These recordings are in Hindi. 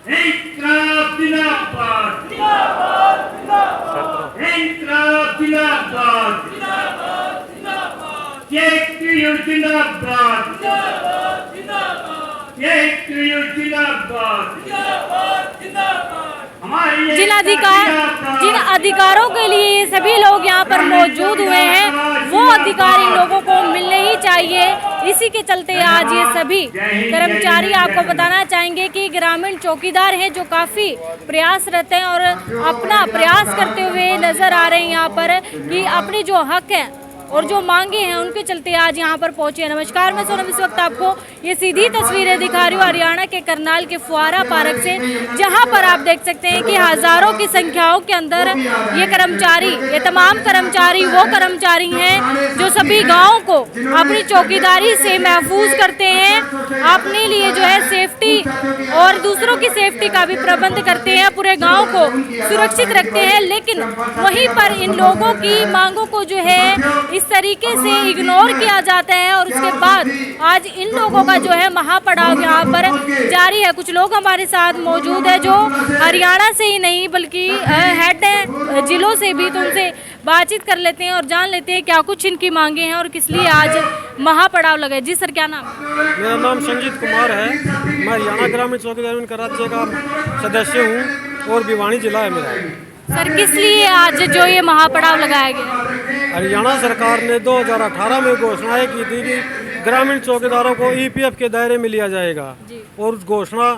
İnkılap Zindabad! İnkılap Zindabad! Take to you Zindabad! Take to you Zindabad! जिन अधिकारों के लिए ये सभी लोग यहाँ पर मौजूद हुए हैं वो अधिकार इन लोगों को मिलने ही चाहिए। इसी के चलते आज ये सभी कर्मचारी आपको बताना चाहेंगे कि ग्रामीण चौकीदार हैं जो काफ़ी प्रयासरत हैं और अपना प्रयास करते हुए नज़र आ रहे हैं यहाँ पर कि अपने जो हक हैं और जो मांगे हैं उनके चलते आज यहाँ पर पहुँचे। नमस्कार, मैं सोनम इस वक्त आपको ये सीधी तस्वीरें दिखा रही हूँ हरियाणा के करनाल के फुआरा पार्क से, जहाँ पर आप देख सकते हैं कि हज़ारों की संख्याओं के अंदर ये कर्मचारी, ये तमाम कर्मचारी वो कर्मचारी हैं जो सभी गाँव को अपनी चौकीदारी से महफूज करते हैं, अपने लिए जो है सेफ्टी और दूसरों की सेफ्टी का भी प्रबंध करते हैं, पूरे गाँव को सुरक्षित रखते हैं। लेकिन वहीं पर इन लोगों की मांगों को जो है इस तरीके से इग्नोर किया जाता है और उसके बाद आज इन लोगों का जो है महापड़ाव यहाँ पर जारी है। कुछ लोग हमारे साथ मौजूद है जो हरियाणा से ही नहीं बल्कि हेड हैं जिलों से भी, तो उनसे बातचीत कर लेते हैं और जान लेते हैं क्या कुछ इनकी मांगे हैं और किस लिए आज महापड़ाव लगे। जी सर, क्या नाम? मेरा नाम संजीत कुमार है। मैं हरियाणा ग्रामीण चौकीदार कराची का सदस्य हूँ और भिवानी जिला है मेरा। सर, किस लिए आज जो ये महापड़ाव लगाया गया? हरियाणा सरकार ने 2018 में घोषणाएं की थी कि ग्रामीण चौकीदारों को ईपीएफ के दायरे में लिया जाएगा और उस घोषणा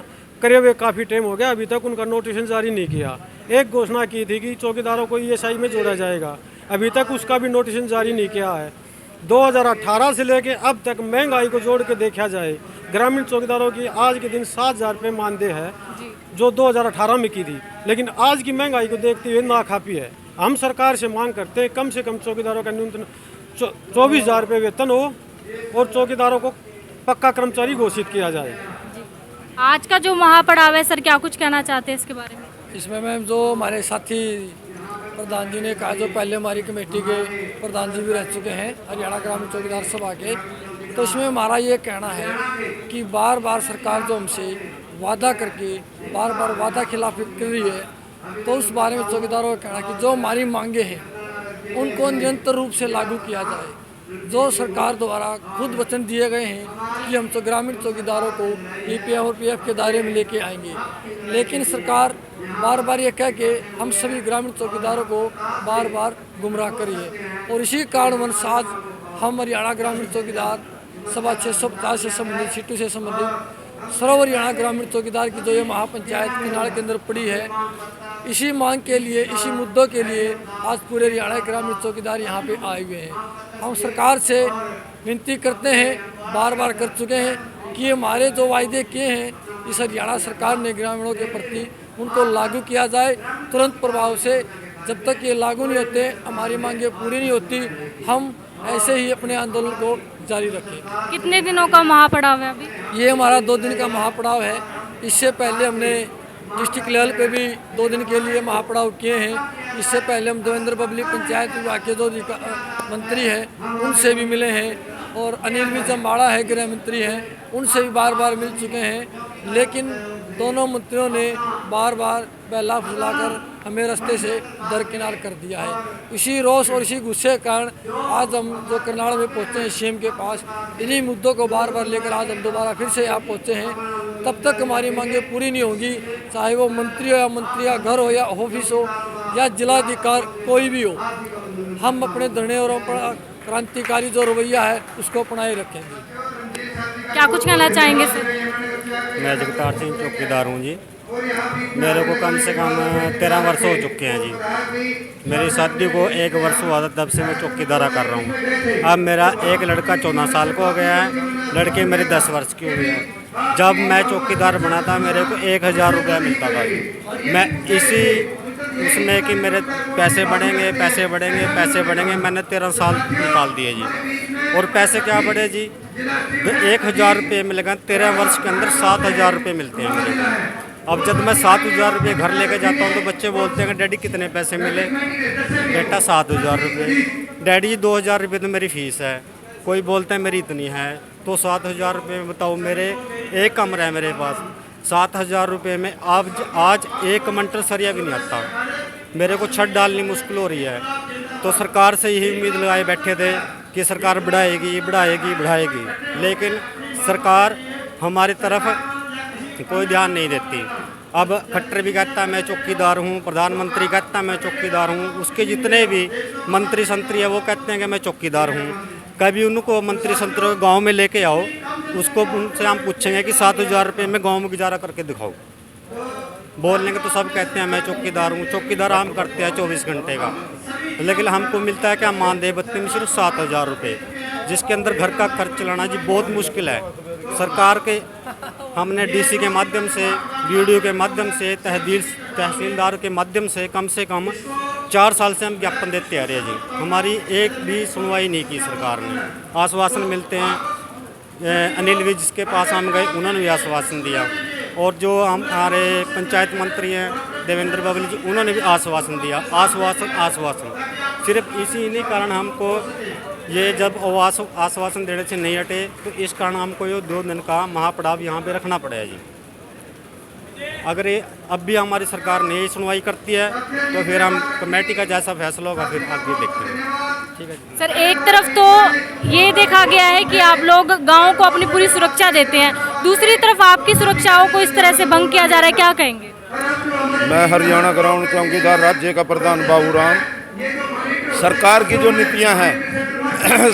करे हुए काफ़ी टाइम हो गया, अभी तक उनका नोटिफिकेशन जारी नहीं किया। एक घोषणा की थी कि चौकीदारों को ईएसआई में जोड़ा जाएगा, अभी तक उसका भी नोटिफिकेशन जारी नहीं किया है। 2018 से लेके अब तक महंगाई को जोड़ के देखा जाए, ग्रामीण चौकीदारों की आज के दिन 7,000 रुपये मानदेय है जो 2018 में की थी, लेकिन आज की महंगाई को देखते हुए नाकाफी है। हम सरकार से मांग करते हैं कम से कम चौकीदारों का न्यूनतम 24,000 रुपये वेतन हो और चौकीदारों को पक्का कर्मचारी घोषित किया जाए। आज का जो महापड़ाव है सर, क्या कुछ कहना चाहते हैं इसके बारे में? इसमें मैम जो हमारे साथी प्रधान जी ने कहा, जो पहले हमारी कमेटी के प्रधान जी भी रह चुके हैं हरियाणा ग्रामीण चौकीदार सभा के, तो इसमें हमारा ये कहना है कि बार बार सरकार जो हमसे वादा करके बार बार वादा खिलाफी कर रही है, तो उस बारे में चौकीदारों का कहना कि जो हमारी मांगे हैं उनको निरंतर रूप से लागू किया जाए। जो सरकार द्वारा खुद वचन दिए गए हैं कि हम तो ग्रामीण चौकीदारों को ईपीएफ और पीएफ के दायरे में लेके आएंगे, लेकिन सरकार बार बार ये कह के हम सभी ग्रामीण चौकीदारों को बार बार गुमराह करी है। और इसी कारणवश आज हम हरियाणा ग्रामीण चौकीदार सभा 650 से संबंधित सीटों से संबंधित सर्व हरियाणा ग्रामीण चौकीदार की जो ये महापंचायत करनाल के अंदर पड़ी है, इसी मांग के लिए, इसी मुद्दों के लिए आज पूरे हरियाणा ग्रामीण चौकीदार यहाँ पे आए हुए हैं। हम सरकार से विनती करते हैं, बार बार कर चुके हैं कि हमारे जो वायदे किए हैं इस हरियाणा सरकार ने ग्रामीणों के प्रति उनको लागू किया जाए तुरंत प्रभाव से। जब तक ये लागू नहीं होते, हमारी मांगें पूरी नहीं होती, हम ऐसे ही अपने आंदोलन को जारी रखें। कितने दिनों का महापड़ाव है अभी? ये हमारा 2 दिन का महापड़ाव है। इससे पहले हमने डिस्ट्रिक्ट लेवल पे भी 2 दिन के लिए महापड़ाव किए हैं। इससे पहले हम देवेंद्र बबली पंचायत विभाग के जो मंत्री हैं उनसे भी मिले हैं और अनिल भी जम्बाड़ा है गृह मंत्री हैं, उनसे भी बार बार मिल चुके हैं, लेकिन दोनों मंत्रियों ने बार बार बहला फुसलाकर हमें रास्ते से दरकिनार कर दिया है। इसी रोष और इसी गुस्से के कारण आज हम जो करनाल में पहुँचे हैं सीएम के पास, इन्हीं मुद्दों को बार बार लेकर आज हम दोबारा फिर से यहाँ पहुँचे हैं। तब तक हमारी मांगें पूरी नहीं होंगी, चाहे वो मंत्री हो या मंत्री का घर हो या ऑफिस हो या जिलाधिकार कोई भी हो, हम अपने धरने और अपना क्रांतिकारी जो रवैया है उसको अपनाए रखेंगे। क्या कुछ कहना चाहेंगे सर? मैं जगतार सिंह चौकीदार हूँ जी। मेरे को कम से कम 13 वर्ष हो चुके हैं जी। मेरी शादी को 1 वर्ष हुआ था, तब से मैं चौकीदारा कर रहा हूँ। अब मेरा एक लड़का 14 साल का हो गया है, लड़के मेरे 10 वर्ष की हो गई है। जब मैं चौकीदार बना था मेरे को 1,000 रुपया मिलता था जी। मैं इसी उसमें कि मेरे पैसे बढ़ेंगे पैसे बढ़ेंगे पैसे बढ़ेंगे, मैंने 13 साल निकाल दिए जी। और पैसे क्या बढ़े जी, 1,000 रुपये मिलेगा, 13 वर्ष के अंदर 7,000 रुपये मिलते हैं मेरे को। अब जब मैं 7,000 रुपये घर लेके जाता हूँ तो बच्चे बोलते हैं डैडी कितने पैसे मिले? बेटा 7,000 रुपये। डैडी 2,000 रुपये तो मेरी फ़ीस है। कोई बोलता है मेरी इतनी है, तो 7,000 रुपये में बताओ, मेरे एक कमरा है मेरे पास, 7,000 रुपये में आज 1 मंटर सरिया भी नहीं आता। मेरे को छत डालनी मुश्किल हो रही है। तो सरकार से यही उम्मीद लगाए बैठे थे कि सरकार बढ़ाएगी बढ़ाएगी बढ़ाएगी, लेकिन सरकार हमारी तरफ कोई ध्यान नहीं देती। अब खट्टर भी कहता मैं चौकीदार हूँ, प्रधानमंत्री कहता मैं चौकीदार हूँ, उसके जितने भी मंत्री संतरी है वो कहते हैं कि मैं चौकीदार हूँ। कभी उनको मंत्री संतरी को गांव में लेके आओ, उसको उनसे हम पूछेंगे कि 7,000 रुपये में गांव में गुजारा करके दिखाओ। बोलेंगे तो सब कहते हैं मैं चौकीदार हूँ। चौकीदार हम करते हैं 24 घंटे का, लेकिन हमको मिलता है क्या मानदेय भत्ते में सिर्फ 7,000 रुपये, जिसके अंदर घर का खर्च चलाना जी बहुत मुश्किल है। सरकार के हमने डीसी के माध्यम से, बीडीओ के माध्यम से, तहसीलदार के माध्यम से कम 4 साल से हम ज्ञापन देते आ रहे हैं जी। हमारी एक भी सुनवाई नहीं की सरकार ने। आश्वासन मिलते हैं, अनिल विज के पास हम गए, उन्होंने भी आश्वासन दिया, और जो हमारे पंचायत मंत्री हैं देवेंद्र बबली जी, उन्होंने भी आश्वासन दिया। आश्वासन सिर्फ इसी नहीं कारण हमको ये जब आश्वासन देने से नहीं हटे, तो इस कारण हमको ये 2 दिन का महापड़ाव यहाँ पे रखना पड़ेगा जी। अगर ये अब भी हमारी सरकार नहीं सुनवाई करती है तो फिर हम कमेटी का जैसा फैसला होगा फिर आगे देखेंगे। ठीक है सर, एक तरफ तो ये देखा गया है कि आप लोग गाँव को अपनी पूरी सुरक्षा देते हैं, दूसरी तरफ आपकी सुरक्षाओं को इस तरह से भंग किया जा रहा है, क्या कहेंगे? मैं हरियाणा ग्राउंड चौकीदार राज्य का प्रधान बाबूराम। सरकार की जो नीतियां हैं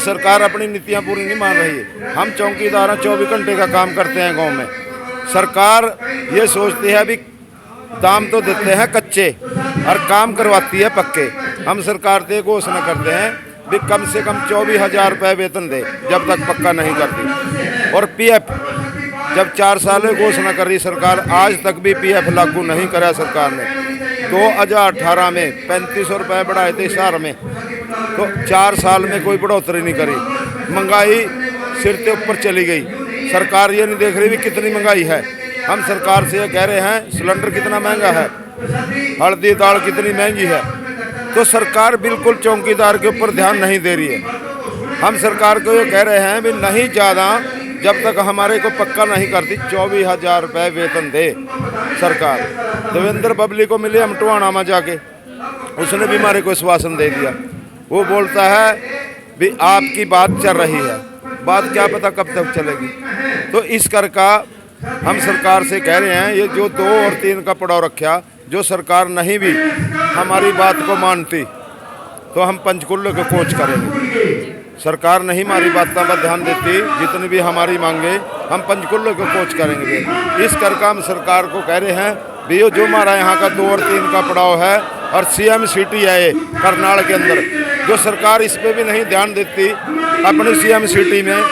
सरकार अपनी नीतियां पूरी नहीं मान रही है। हम चौकीदार 24 घंटे का काम करते हैं गांव में। सरकार ये सोचती है अभी दाम तो देते हैं कच्चे और काम करवाती है पक्के। हम सरकार से घोषणा करते हैं भी कम से कम 24,000 रुपये वेतन दे जब तक पक्का नहीं करती। और पीएफ जब 4 साल में घोषणा कर रही सरकार, आज तक भी पीएफ लागू नहीं करा सरकार ने। 2018 में 3500 रुपये बढ़ाए थे शहर में, तो 4 साल में कोई बढ़ोतरी नहीं करी। महंगाई सिर के ऊपर चली गई। सरकार ये नहीं देख रही भी कितनी महंगाई है। हम सरकार से ये कह रहे हैं सिलेंडर कितना महंगा है, हल्दी दाल कितनी महंगी है, तो सरकार बिल्कुल चौकीदार के ऊपर ध्यान नहीं दे रही है। हम सरकार को ये कह रहे हैं भी नहीं ज़्यादा, जब तक हमारे को पक्का नहीं करती 24,000 रुपये वेतन दे सरकार। देवेंद्र बबली को मिले हम टुहाना में जाके, उसने भी हमारे को आश्वासन दे दिया। वो बोलता है भी आपकी बात चल रही है, बात क्या पता कब तक चलेगी। तो इस कर का हम सरकार से कह रहे हैं ये जो 2 और 3 का पड़ाव रखा, जो सरकार नहीं भी हमारी बात को मानती तो हम पंचकुल्ले को कोच करेंगे। सरकार नहीं हमारी बातों पर ध्यान देती, जितनी भी हमारी मांगे हम पंचकुल्ले को कोच करेंगे। इस कर का हम सरकार को कह रहे हैं भी जो हमारा यहाँ का 2 और 3 का पड़ाव है और CM सिटी है ये करनाल के अंदर, जो सरकार इस पर भी नहीं ध्यान देती अपनी CM सिटी में,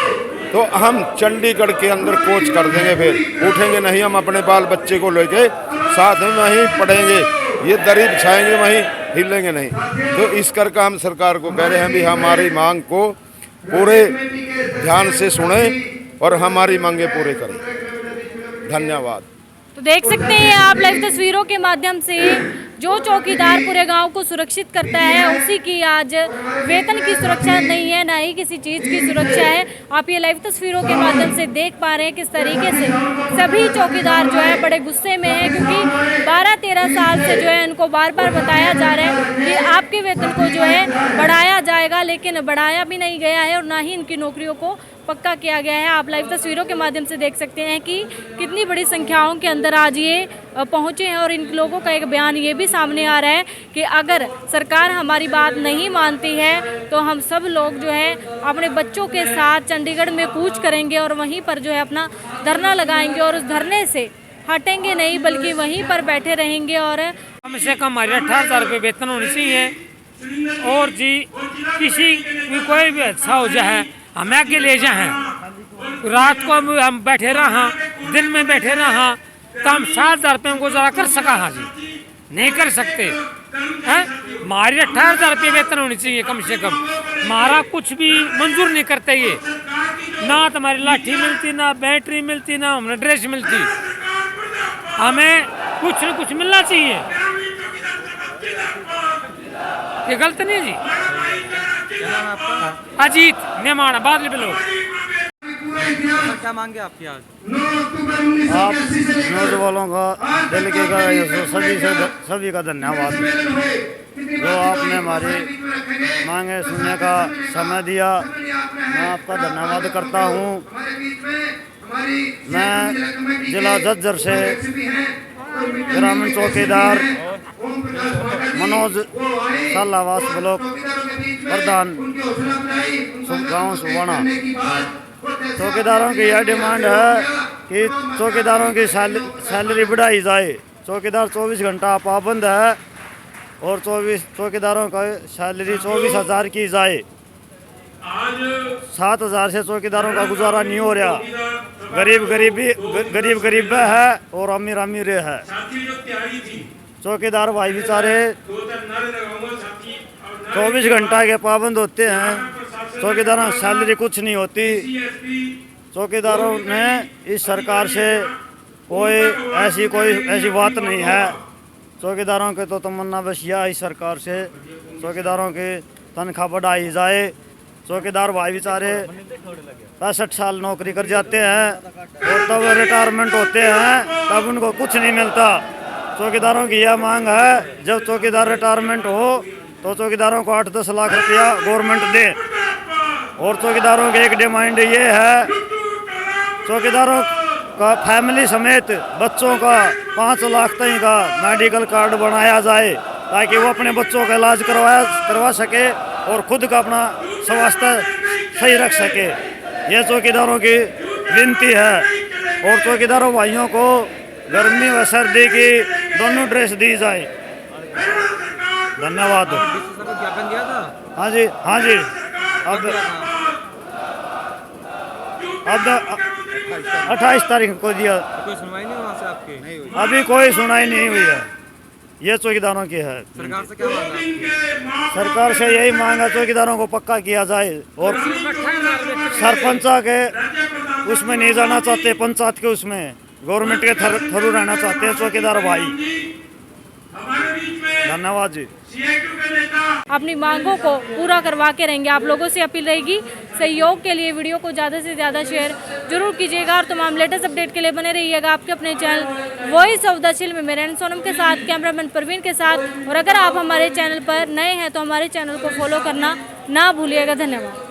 तो हम चंडीगढ़ के अंदर कोच कर देंगे। फिर उठेंगे नहीं, हम अपने बाल बच्चे को लेके साथ में वहीं पढ़ेंगे, ये दरी बिछाएंगे वहीं, हिलेंगे नहीं। तो इस कर का हम सरकार को कह रहे हैं भी हमारी मांग को पूरे ध्यान से सुने और हमारी मांगे पूरे करें। धन्यवाद। तो देख सकते हैं आप लाइव तस्वीरों के माध्यम से जो चौकीदार पूरे गांव को सुरक्षित करता है, उसी की आज वेतन की सुरक्षा नहीं है, ना ही किसी चीज़ की सुरक्षा है। आप ये लाइव तस्वीरों के माध्यम से देख पा रहे हैं किस तरीके से सभी चौकीदार जो है बड़े गुस्से में हैं, क्योंकि 12-13 साल से जो है उनको बार बार बताया जा रहा है कि आपके वेतन को जो है बढ़ाया जाएगा, लेकिन बढ़ाया भी नहीं गया है और ना ही इनकी नौकरियों को पक्का किया गया है। आप लाइव तस्वीरों के माध्यम से देख सकते हैं कि कितनी बड़ी संख्याओं के अंदर आज ये पहुंचे हैं, और इन लोगों का एक बयान ये भी सामने आ रहा है कि अगर सरकार हमारी बात नहीं मानती है तो हम सब लोग जो है अपने बच्चों के साथ चंडीगढ़ में कूच करेंगे और वहीं पर जो है अपना धरना लगाएंगे, और उस धरने से हटेंगे नहीं बल्कि वहीं पर बैठे रहेंगे। और कम से कम हमारे 18,000 रुपये वेतन होनी चाहिए, और जी किसी भी कोई भी अच्छा हो जाए हमें आगे ले जाए। रात को हम बैठे रहा, दिन में बैठे रहा, तो हम 7,000 रुपये को गुजारा कर सका। हाँ जी, नहीं कर सकते हैं। हमारी 18,000 रुपये वेतन होनी चाहिए कम से कम। हमारा कुछ भी मंजूर नहीं करते ये, ना तो हमारी लाठी मिलती, ना बैटरी मिलती, ना हमें ड्रेस मिलती। हमें कुछ न कुछ मिलना चाहिए। ये गलत नहीं है जी। अजीत मेहमान बादल बिलो। क्या मांगे आपकी आज? आप न्यूज़ वालों का दिल के सभी का धन्यवाद जो आपने हमारी मांगे सुनने का समय दिया। मैं आपका धन्यवाद करता हूँ। मैं जिला झज्जर से ग्रामीण चौकीदार मनोज सालावास ब्लॉक प्रधान गाँव सुवाना। चौकीदारों की यह डिमांड है कि चौकीदारों की सैलरी बढ़ाई जाए। चौकीदार 24 घंटा पाबंद है और 24 चौकीदारों का सैलरी 24,000 की जाए। 7,000 से चौकीदारों का गुजारा नहीं हो रहा। गरीब है और अमीर है। चौकीदार भाई बेचारे 24 घंटा के पाबंद होते हैं। चौकीदारों की सैलरी कुछ नहीं होती। चौकीदारों ने इस सरकार से कोई ऐसी बात नहीं है। चौकीदारों के तो तमन्ना बस यह इस सरकार से चौकीदारों की तनख्वाह बढ़ाई जाए। चौकीदार भाई बेचारे 65 साल नौकरी कर जाते हैं और तब रिटायरमेंट होते हैं तब उनको कुछ नहीं मिलता। चौकीदारों की यह मांग है जब चौकीदार रिटायरमेंट हो तो चौकीदारों को 8-10 लाख रुपया गवर्नमेंट दे। और चौकीदारों की एक डिमांड ये है चौकीदारों का फैमिली समेत बच्चों का 5 लाख तक का मेडिकल कार्ड बनाया जाए ताकि वो अपने बच्चों का इलाज करवा सके और खुद का अपना स्वास्थ्य सही रख सके। ये चौकीदारों की विनती है। और चौकीदारों भाइयों को गर्मी व सर्दी की दोनों ड्रेस दी जाए। धन्यवाद। ज्ञापन दिया था? हाँ जी अब 28 तारीख को दिया। कोई सुनवाई नहीं वहाँ से आपकी? नहीं हुई। अभी कोई सुनाई नहीं हुई है। ये चौकीदारों की है। सरकार से क्या मांग है? सरकार से यही मांग है चौकीदारों को पक्का किया जाए। और सरपंच के उसमें नहीं जाना चाहते, पंचायत के उसमें गवर्नमेंट के थ्रू रहना चाहते हैं चौकीदार भाई। धन्यवाद जी। अपनी मांगों को पूरा करवा के रहेंगे। आप लोगों से अपील रहेगी सहयोग के लिए वीडियो को ज़्यादा से ज़्यादा शेयर जरूर कीजिएगा और तमाम लेटेस्ट अपडेट के लिए बने रहिएगा आपके अपने channel voice of the chill में मेरे सोनम के साथ, कैमरामैन परवीन के साथ। और अगर आप हमारे चैनल पर नए हैं तो हमारे चैनल को फॉलो करना ना भूलिएगा। धन्यवाद।